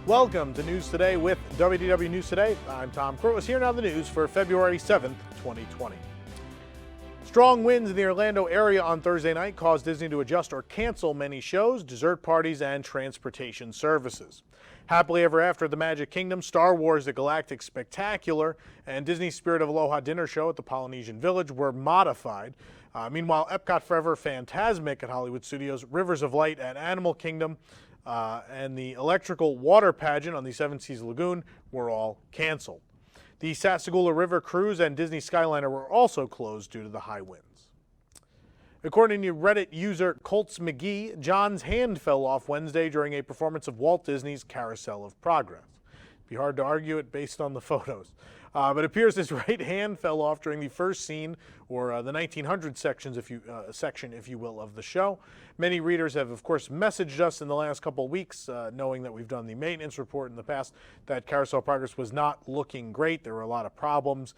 Welcome to News Today with WDW News Today. I'm Tom Cruz. Here now the news for February 7th, 2020. Strong winds in the Orlando area on Thursday night caused Disney to adjust or cancel many shows, dessert parties, and transportation services. Happily Ever After at the Magic Kingdom, Star Wars The Galactic Spectacular, and Disney's Spirit of Aloha dinner show at the Polynesian Village were modified. Meanwhile, Epcot Forever Fantasmic at Hollywood Studios, Rivers of Light at Animal Kingdom, and the electrical water pageant on the Seven Seas Lagoon were all canceled. The Sassagoula River Cruise and Disney Skyliner were also closed due to the high winds. According to Reddit user Colts McGee, John's hand fell off Wednesday during a performance of Walt Disney's Carousel of Progress. It'd be hard to argue it based on the photos. But it appears his right hand fell off during the first scene, or the 1900 section, if you will, of the show. Many readers have, of course, messaged us in the last couple of weeks, knowing that we've done the maintenance report in the past, that Carousel of Progress was not looking great. There were a lot of problems.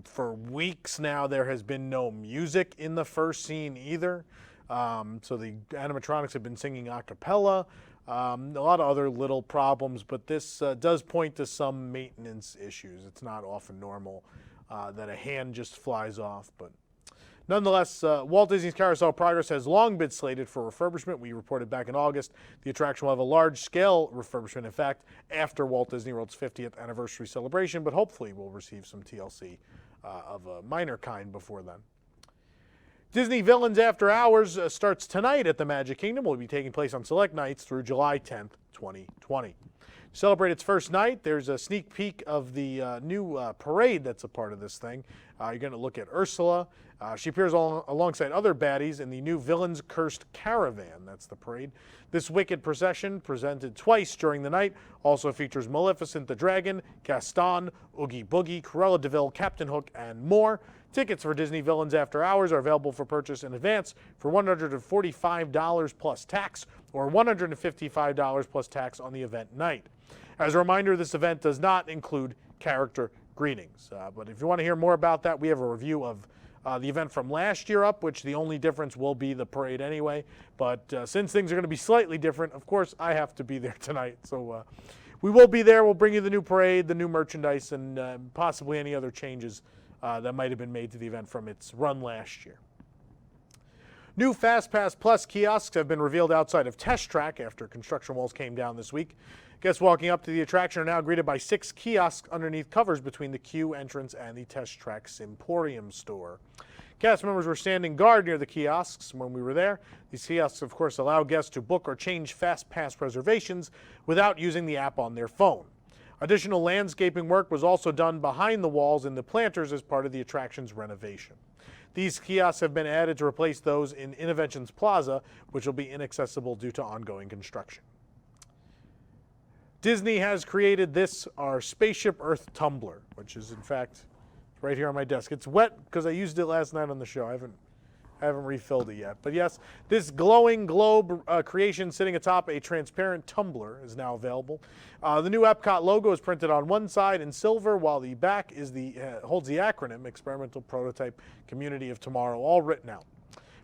For weeks now, there has been no music in the first scene either. So the animatronics have been singing a cappella. A lot of other little problems, but this does point to some maintenance issues. It's not often normal that a hand just flies off, but nonetheless, Walt Disney's Carousel of Progress has long been slated for refurbishment. We reported back in August the attraction will have a large-scale refurbishment, in fact, after Walt Disney World's 50th anniversary celebration, but hopefully we'll receive some TLC of a minor kind before then. Disney Villains After Hours starts tonight at the Magic Kingdom. Will be taking place on select nights through July 10th, 2020. To celebrate its first night, there's a sneak peek of the new parade that's a part of this thing. You're going to look at Ursula. She appears alongside other baddies in the new Villains Cursed Caravan. That's the parade. This wicked procession, presented twice during the night, also features Maleficent the Dragon, Gaston, Oogie Boogie, Cruella de Vil, Captain Hook, and more. Tickets for Disney Villains After Hours are available for purchase in advance for $145 plus tax, or $155 plus tax on the event night. As a reminder, this event does not include character greetings. But if you want to hear more about that, we have a review of the event from last year up, which the only difference will be the parade anyway. But since things are going to be slightly different, of course, I have to be there tonight. So we will be there. We'll bring you the new parade, the new merchandise, and possibly any other changes that might have been made to the event from its run last year. New FastPass Plus kiosks have been revealed outside of Test Track after construction walls came down this week. Guests walking up to the attraction are now greeted by 6 kiosks underneath covers between the queue entrance and the Test Track Simporium store. Cast members were standing guard near the kiosks when we were there. These kiosks, of course, allow guests to book or change FastPass reservations without using the app on their phone. Additional landscaping work was also done behind the walls in the planters as part of the attraction's renovation. These kiosks have been added to replace those in Innovations Plaza, which will be inaccessible due to ongoing construction. Disney has created this, our Spaceship Earth tumbler, which is in fact right here on my desk. It's wet because I used it last night on the show. I haven't refilled it yet. But yes, this glowing globe creation sitting atop a transparent tumbler is now available. The new Epcot logo is printed on one side in silver, while the back is holds the acronym Experimental Prototype Community of Tomorrow, all written out.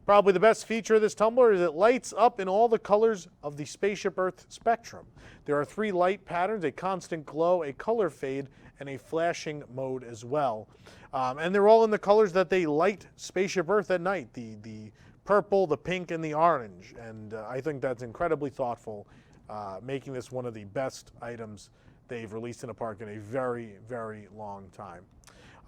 Probably the best feature of this tumbler is it lights up in all the colors of the Spaceship Earth spectrum. There are 3 light patterns, a constant glow, a color fade, and a flashing mode as well. And they're all in the colors that they light Spaceship Earth at night, the purple, the pink, and the orange. And I think that's incredibly thoughtful, making this one of the best items they've released in a park in a very, very long time.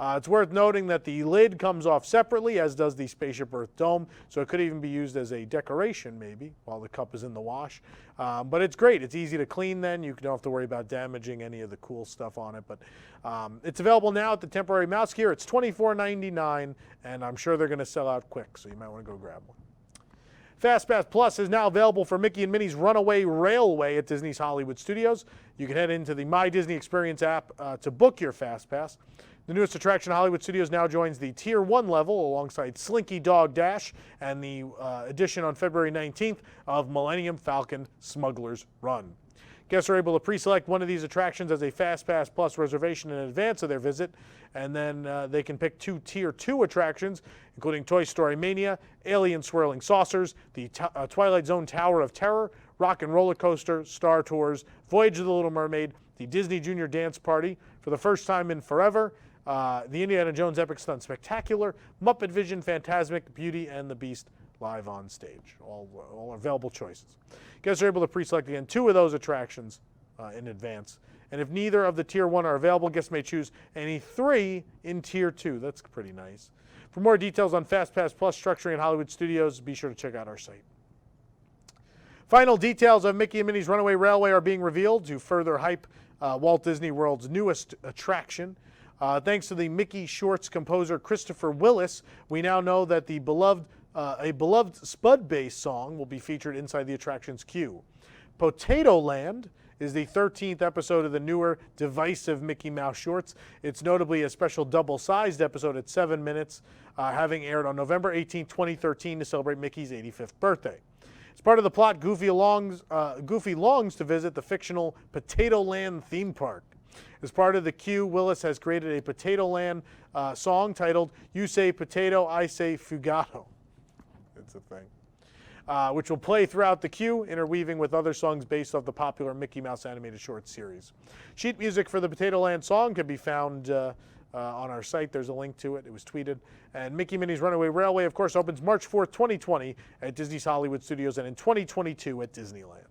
It's worth noting that the lid comes off separately, as does the Spaceship Earth dome, so it could even be used as a decoration, maybe, while the cup is in the wash. But it's great. It's easy to clean then. You don't have to worry about damaging any of the cool stuff on it. But it's available now at the temporary mouse gear. It's $24.99, and I'm sure they're going to sell out quick, so you might want to go grab one. FastPass Plus is now available for Mickey and Minnie's Runaway Railway at Disney's Hollywood Studios. You can head into the My Disney Experience app to book your FastPass. The newest attraction at Hollywood Studios now joins the Tier 1 level alongside Slinky Dog Dash and the addition on February 19th of Millennium Falcon Smuggler's Run. Guests are able to pre-select one of these attractions as a FastPass Plus reservation in advance of their visit, and then they can pick 2 Tier 2 attractions, including Toy Story Mania, Alien Swirling Saucers, the Twilight Zone Tower of Terror, Rock and Roller Coaster, Star Tours, Voyage of the Little Mermaid, the Disney Junior Dance Party, for the first time in forever, the Indiana Jones Epic Stunt Spectacular, Muppet Vision, Fantasmic, Beauty and the Beast live on stage. All available choices. Guests are able to pre-select again 2 of those attractions in advance. And if neither of the Tier 1 are available, guests may choose any 3 in Tier 2. That's pretty nice. For more details on FastPass Plus structuring at Hollywood Studios, be sure to check out our site. Final details of Mickey and Minnie's Runaway Railway are being revealed to further hype Walt Disney World's newest attraction. Thanks to the Mickey Shorts composer Christopher Willis, we now know that a beloved Spud-based song will be featured inside the attraction's queue. Potato Land is the 13th episode of the newer, divisive Mickey Mouse Shorts. It's notably a special double-sized episode at 7 minutes, having aired on November 18, 2013 to celebrate Mickey's 85th birthday. As part of the plot, Goofy longs to visit the fictional Potato Land theme park. As part of the queue, Willis has created a Potato Land song titled "You Say Potato, I Say Fugato." It's a thing. Which will play throughout the queue, interweaving with other songs based off the popular Mickey Mouse animated short series. Sheet music for the Potato Land song can be found on our site. There's a link to it. It was tweeted. And Mickey Minnie's Runaway Railway, of course, opens March 4th, 2020 at Disney's Hollywood Studios and in 2022 at Disneyland.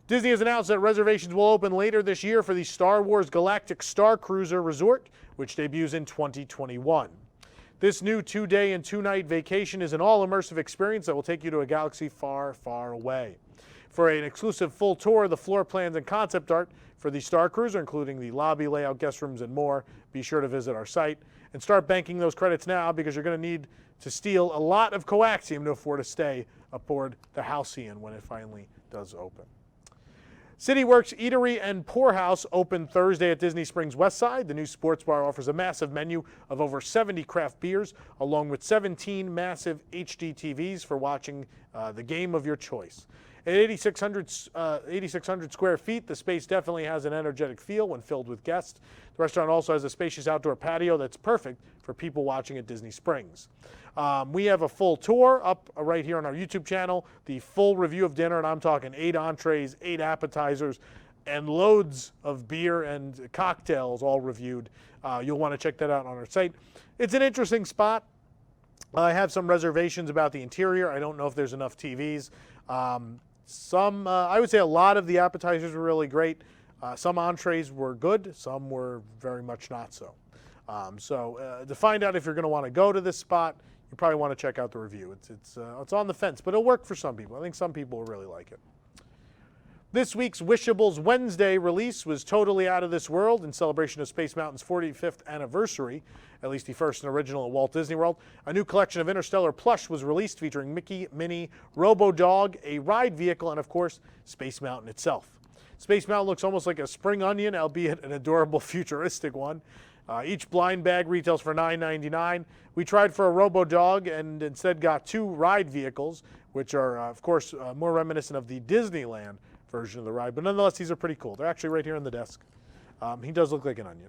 Disney has announced that reservations will open later this year for the Star Wars Galactic Star Cruiser Resort, which debuts in 2021. This new 2-day and 2-night vacation is an all-immersive experience that will take you to a galaxy far, far away. For an exclusive full tour, the floor plans and concept art for the Star Cruiser, including the lobby layout, guest rooms, and more, be sure to visit our site and start banking those credits now, because you're going to need to steal a lot of coaxium to afford a stay aboard the Halcyon when it finally does open. CityWorks Eatery and Poorhouse opened Thursday at Disney Springs Westside. The new sports bar offers a massive menu of over 70 craft beers, along with 17 massive HD TVs for watching the game of your choice. At 8,600 square feet, the space definitely has an energetic feel when filled with guests. The restaurant also has a spacious outdoor patio that's perfect for people watching at Disney Springs. We have a full tour up right here on our YouTube channel, the full review of dinner, and I'm talking 8 entrees, 8 appetizers, and loads of beer and cocktails all reviewed. You'll want to check that out on our site. It's an interesting spot. I have some reservations about the interior. I don't know if there's enough TVs. I would say a lot of the appetizers were really great. Some entrees were good, some were very much not so. To find out if you're going to want to go to this spot, you probably want to check out the review. It's on the fence, but it'll work for some people. I think some people will really like it. This week's Wishables Wednesday release was totally out of this world in celebration of Space Mountain's 45th anniversary, at least the first and original at Walt Disney World. A new collection of Interstellar plush was released featuring Mickey, Minnie, Robo-Dog, a ride vehicle, and of course, Space Mountain itself. Space Mountain looks almost like a spring onion, albeit an adorable futuristic one. Each blind bag retails for $9.99. We tried for a Robo-Dog and instead got 2 ride vehicles, which are, of course, more reminiscent of the Disneyland version of the ride, but nonetheless, these are pretty cool. They're actually right here on the desk. He does look like an onion.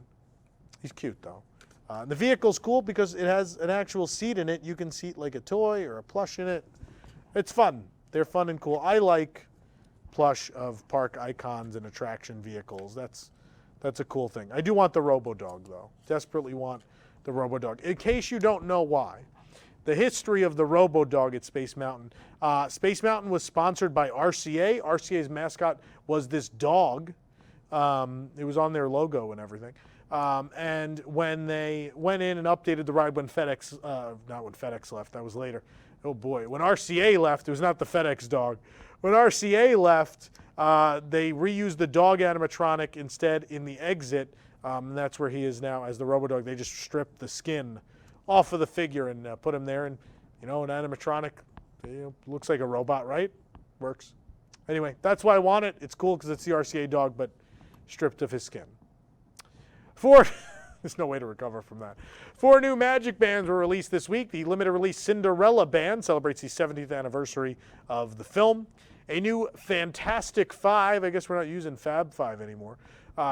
He's cute, though. The vehicle's cool because it has an actual seat in it. You can seat like a toy or a plush in it. It's fun. They're fun and cool. I like plush of park icons and attraction vehicles. That's a cool thing. I do want the Robo-Dog, though. Desperately want the Robo-Dog. In case you don't know why, the history of the Robo-Dog at Space Mountain. Space Mountain was sponsored by RCA. RCA's mascot was this dog. It was on their logo and everything. And when they went in and updated the ride when FedEx, not when FedEx left, that was later. Oh boy, when RCA left, it was not the FedEx dog. When RCA left, they reused the dog animatronic instead in the exit. And that's where he is now as the Robo-Dog. They just stripped the skin off of the figure and put him there. And, you know, an animatronic, looks like a robot, right? Works. Anyway, that's why I want it. It's cool because it's the RCA dog, but stripped of his skin. There's no way to recover from that. 4 new Magic Bands were released this week. The limited release Cinderella Band celebrates the 70th anniversary of the film. A new Fantastic Five, I guess we're not using Fab Five anymore,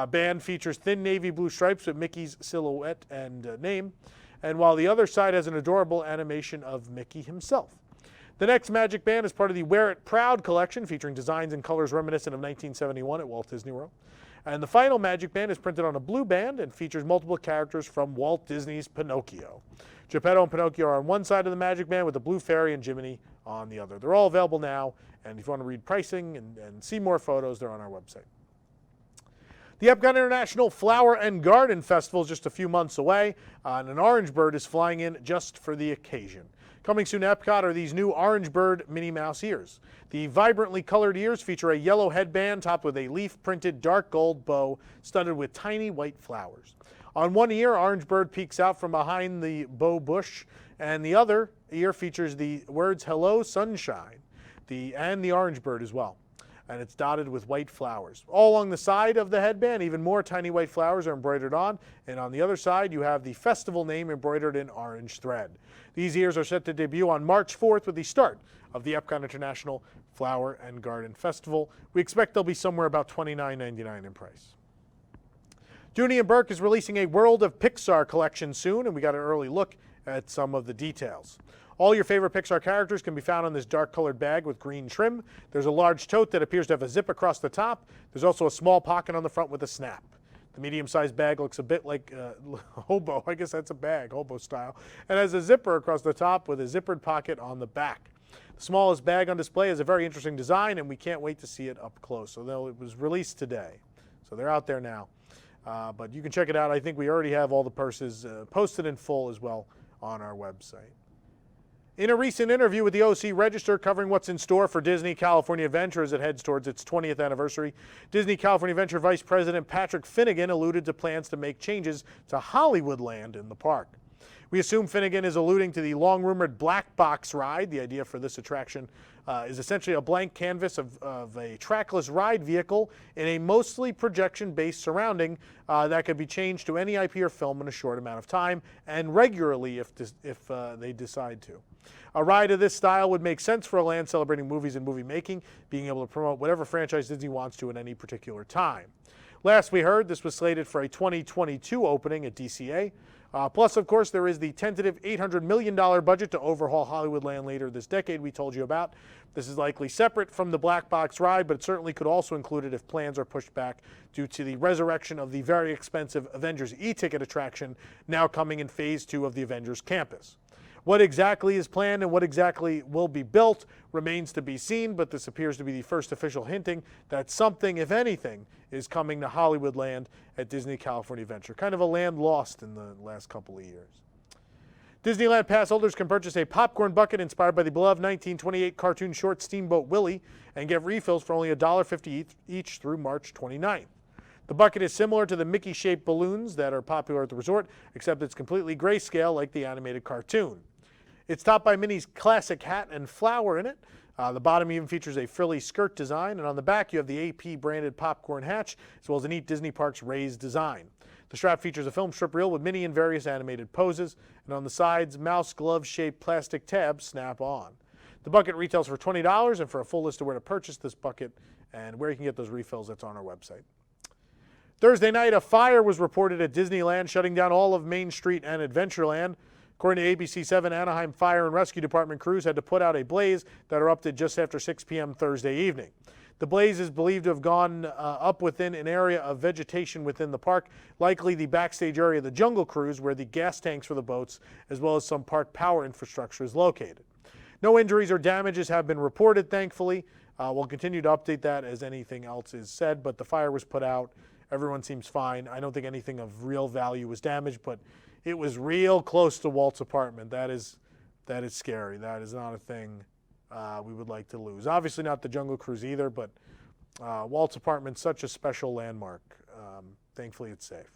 band features thin navy blue stripes with Mickey's silhouette and name, and while the other side has an adorable animation of Mickey himself. The next Magic Band is part of the Wear It Proud collection, featuring designs and colors reminiscent of 1971 at Walt Disney World. And the final Magic Band is printed on a blue band and features multiple characters from Walt Disney's Pinocchio. Geppetto and Pinocchio are on one side of the Magic Band with the Blue Fairy and Jiminy on the other. They're all available now, and if you want to read pricing and see more photos, they're on our website. The Epcot International Flower and Garden Festival is just a few months away, and an orange bird is flying in just for the occasion. Coming soon to Epcot are these new orange bird Minnie Mouse ears. The vibrantly colored ears feature a yellow headband topped with a leaf-printed dark gold bow studded with tiny white flowers. On one ear, orange bird peeks out from behind the bow bush, and the other ear features the words "Hello Sunshine," and the orange bird as well. And it's dotted with white flowers. All along the side of the headband, even more tiny white flowers are embroidered on, and on the other side, you have the festival name embroidered in orange thread. These ears are set to debut on March 4th with the start of the Epcot International Flower and Garden Festival. We expect they'll be somewhere about $29.99 in price. Dooney and Bourke is releasing a World of Pixar collection soon, and we got an early look at some of the details. All your favorite Pixar characters can be found on this dark-colored bag with green trim. There's a large tote that appears to have a zip across the top. There's also a small pocket on the front with a snap. The medium-sized bag looks a bit like hobo. I guess that's a bag, hobo style, and has a zipper across the top with a zippered pocket on the back. The smallest bag on display is a very interesting design, and we can't wait to see it up close. So it was released today, so they're out there now. But you can check it out. I think we already have all the purses posted in full as well on our website. In a recent interview with the OC Register covering what's in store for Disney California Adventure as it heads towards its 20th anniversary, Disney California Adventure Vice President Patrick Finnegan alluded to plans to make changes to Hollywoodland in the park. We assume Finnegan is alluding to the long-rumored black box ride. The idea for this attraction is essentially a blank canvas of a trackless ride vehicle in a mostly projection-based surrounding that could be changed to any IP or film in a short amount of time and regularly if they decide to. A ride of this style would make sense for a land celebrating movies and movie making, being able to promote whatever franchise Disney wants to at any particular time. Last we heard, this was slated for a 2022 opening at DCA. Plus, of course, there is the tentative $800 million budget to overhaul Hollywoodland later this decade we told you about. This is likely separate from the black box ride, but it certainly could also include it if plans are pushed back due to the resurrection of the very expensive Avengers e-ticket attraction now coming in phase 2 of the Avengers campus. What exactly is planned and what exactly will be built remains to be seen, but this appears to be the first official hinting that something, if anything, is coming to Hollywoodland at Disney California Adventure. Kind of a land lost in the last couple of years. Disneyland pass holders can purchase a popcorn bucket inspired by the beloved 1928 cartoon short Steamboat Willie and get refills for only $1.50 each through March 29th. The bucket is similar to the Mickey-shaped balloons that are popular at the resort, except it's completely grayscale like the animated cartoon. It's topped by Minnie's classic hat and flower in it. The bottom even features a frilly skirt design, and on the back you have the AP branded popcorn hatch, as well as a neat Disney Parks raised design. The strap features a film strip reel with Minnie in various animated poses, and on the sides, mouse glove-shaped plastic tabs snap on. The bucket retails for $20, and for a full list of where to purchase this bucket and where you can get those refills, that's on our website. Thursday night, a fire was reported at Disneyland, shutting down all of Main Street and Adventureland. According to ABC7, Anaheim Fire and Rescue Department crews had to put out a blaze that erupted just after 6 p.m. Thursday evening. The blaze is believed to have gone up within an area of vegetation within the park, likely the backstage area of the Jungle Cruise, where the gas tanks for the boats, as well as some park power infrastructure, is located. No injuries or damages have been reported, thankfully. We'll continue to update that as anything else is said, but the fire was put out. Everyone seems fine. I don't think anything of real value was damaged, but it was real close to Walt's apartment. That is scary. That is not a thing we would like to lose. Obviously not the Jungle Cruise either, but Walt's apartment's such a special landmark. Thankfully it's safe.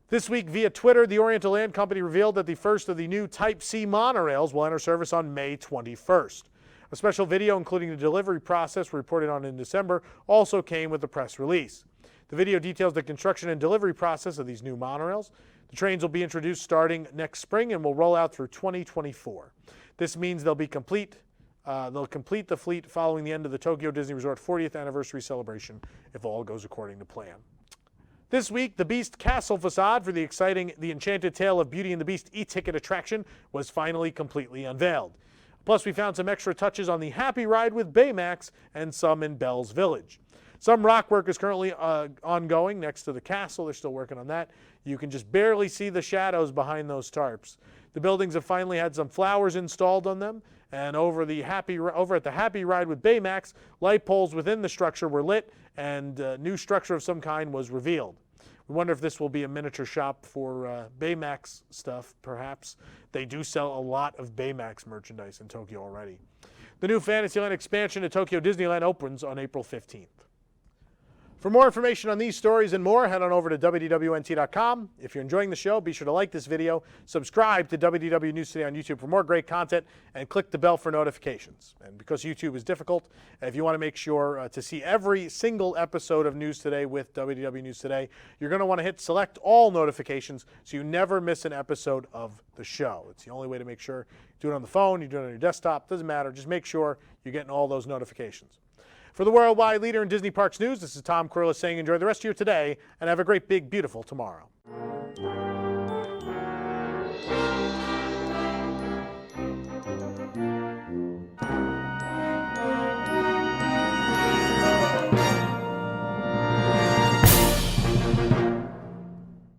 This week via Twitter, the Oriental Land Company revealed that the first of the new Type C monorails will enter service on May 21st. A special video including the delivery process reported on in December also came with the press release. The video details the construction and delivery process of these new monorails. The trains will be introduced starting next spring and will roll out through 2024. This means they'll be complete They'll complete the fleet following the end of the Tokyo Disney Resort 40th anniversary celebration if all goes according to plan. This week, the Beast Castle facade for the exciting The Enchanted Tale of Beauty and the Beast e-ticket attraction was finally completely unveiled. Plus, we found some extra touches on the Happy Ride with Baymax and some in Belle's Village. Some rock work is currently ongoing next to the castle. They're still working on that. You can just barely see the shadows behind those tarps. The buildings have finally had some flowers installed on them, and over at the Happy Ride with Baymax, light poles within the structure were lit, and a new structure of some kind was revealed. We wonder if this will be a miniature shop for Baymax stuff, perhaps. They do sell a lot of Baymax merchandise in Tokyo already. The new Fantasyland expansion at Tokyo Disneyland opens on April 15th. For more information on these stories and more, head on over to WDWNT.com. If you're enjoying the show, be sure to like this video, subscribe to WDW News Today on YouTube for more great content, and click the bell for notifications. And because YouTube is difficult, if you want to make sure to see every single episode of News Today with WDW News Today, you're going to want to hit select all notifications so you never miss an episode of the show. It's the only way to make sure you do it on the phone, you do it on your desktop, doesn't matter. Just make sure you're getting all those notifications. For the worldwide leader in Disney Parks news, this is Tom Corless saying enjoy the rest of your today and have a great, big, beautiful tomorrow.